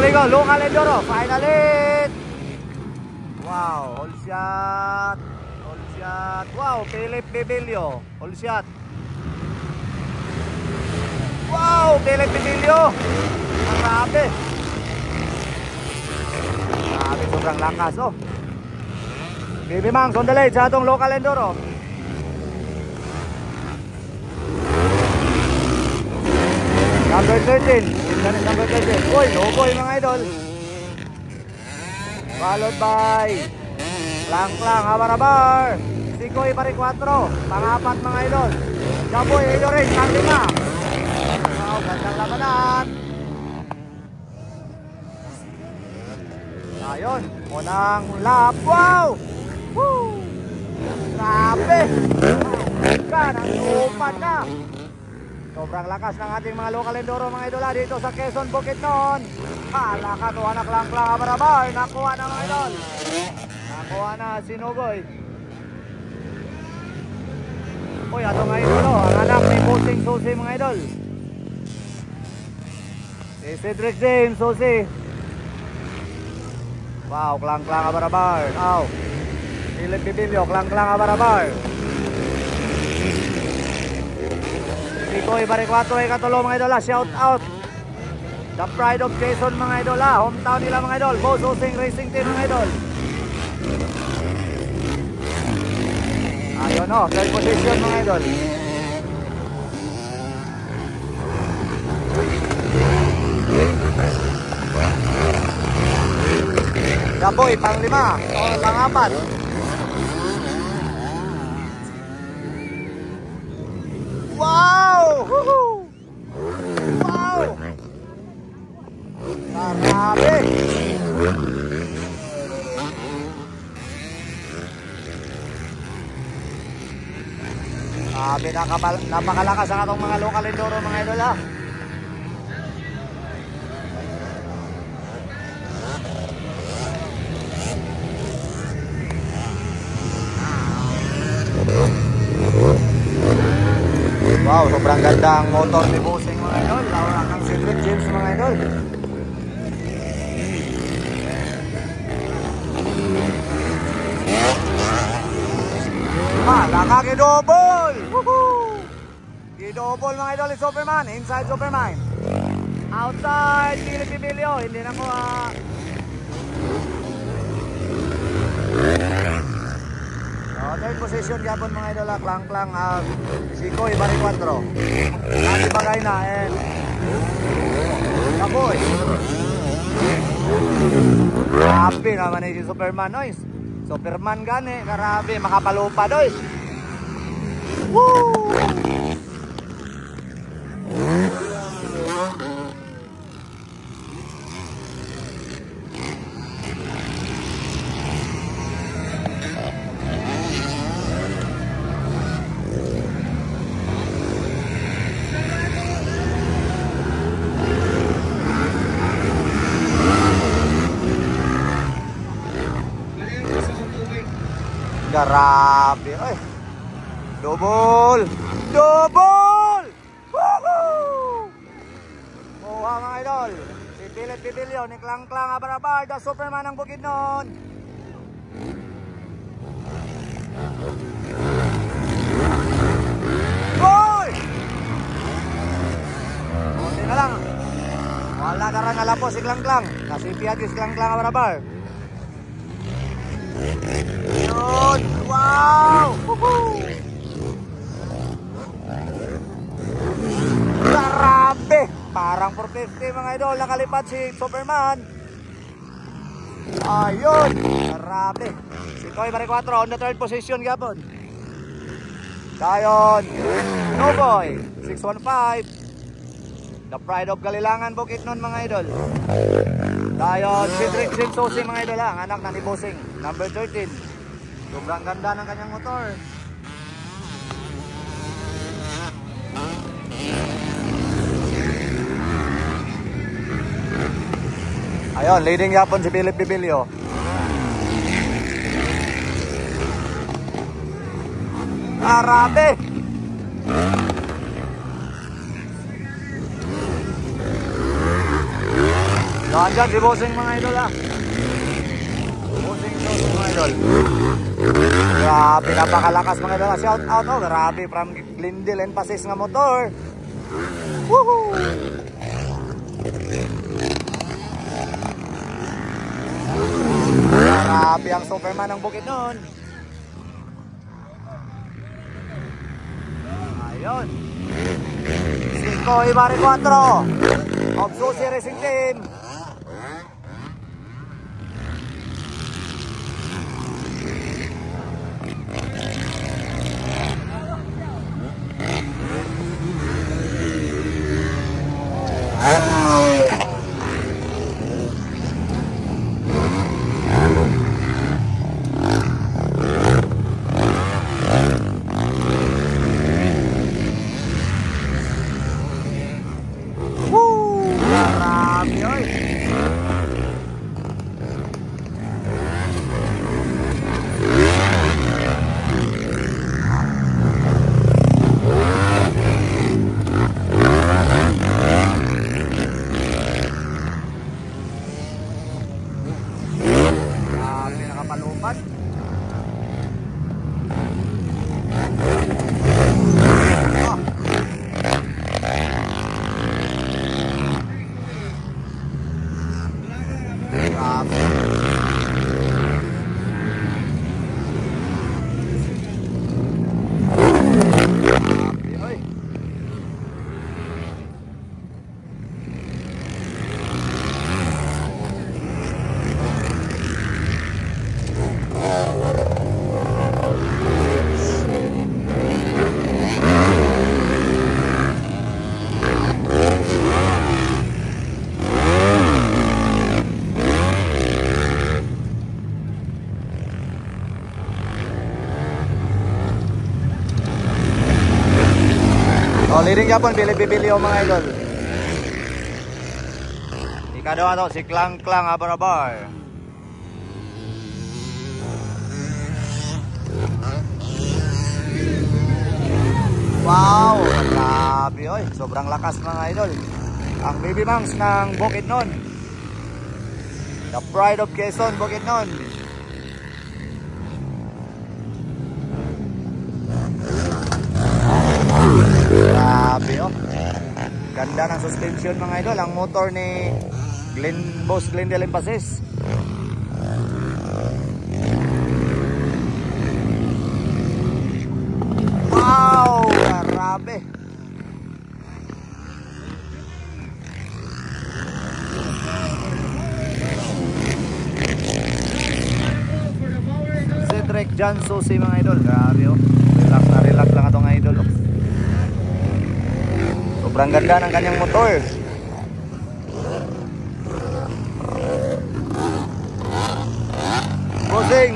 we go, local enduro, final hit. Wow, all shot. All shot. Wow, Philip Bibilio, all shot. Wow, Philip Bibilio. Grabe. Grabe, sobrang lakas, oh. Baby Mangs on the lead sa atong local enduro. Number 13. Number 13. Uy, loboy mga idol. Followed by Klang Habarabar. Sikoy pari 4. Pangapat mga idol. Jaboy Edorin, pang-5. Wow, gandang labanan. Ayun, unang lap. Wow! Woo! Grabe! Nangupan na! Sobrang lakas ng ating mga local enduro mga idola dito sa Quezon, Bukidnon. Nakatuwa na Klang Habarabar. Nakuha na mga idol. Nakuha na si Nogoy. Uy, ato mga idolo, ang anak ni Bossing Susi mga idol. Si Cedric James Susi. Wow, Klang Habarabar. Wow. Philip Bibilio, Klang Habarabar. Sikoy pari 4 ay katulo mga idola. Shout out the pride of Quezon mga idola. Hometown nila mga idol. Boss Hosing Racing Team mga idol. Ayun o, third position mga idol. Gaboy, pang-5 o pang-4. Wow! Woohoo! Wow! Grabe! Grabe, napakalakas ang atong mga local enduro mga idol ha. Wow, sobrang ganda ang motor ni Bossing mga idol. Laura kang Cedric James mga idol. Nakakidobol! Woohoo! Kidobol mga idol ni Superman. Inside Superman. Outside Philip Bibilio. Hindi na ko third position gapon mga idol. Klang Sikoy pari 4. Nasi bagay na and Kaboy. Grabe naman si Superman noise. Superman gani, grabe makapalupa doy. Woo! Grabe, ay. Double! Double! Woohoo! Kuha mga idol. Si Philip Bibilio ni Klang Habarabar, the Superman ng Bukidnon. Hoy! Kunti na lang. Wala ka rin nalapo si Klang. Nasipiat si Klang Habarabar. Yun! Wow! Woohoo! Grabe! Parang 450 mga idol. Nakalipat si Superman. Ayun! Grabe! Si Toy pari 4 on the third position gapon. Dayon Noboy 615. The pride of Galilangan Bukidnon mga idol. Dayon Cedric James Susi mga idol ang anak na ni Bossing. Number 13. Sobrang ganda ng kanyang motor. Ayun, leading yapon si Philip Bibilio. Arabe! Saan dyan si Bossing mga idol ha. Bossing mga idol. Grabe, napakalakas mga idol. Shout out oh, grabe from Glendale Emphasis nga motor. Woohoo! Grabe ang Superman ng Bukidnon. Ayun. 5 Ibari 4 of Susi Racing Team. Oh, liring yapon bili-bili o mga idol. Ikadawa to si Klang Klang Abarabar. Wow, grabe oy, sobrang lakas mga idol. Ang Baby Mangs ng Bukidnon. The pride of Quezon, Bukidnon. Grabe oh. Ganda ng suspension mga idol. Ang motor ni Boss Glendale Emphasis. Wow, grabe. Cedric John Susi mga idol. Grabe oh. Relax na relax lang itong idol oh. Sobrang ganda ng kanyang motor. Bossing.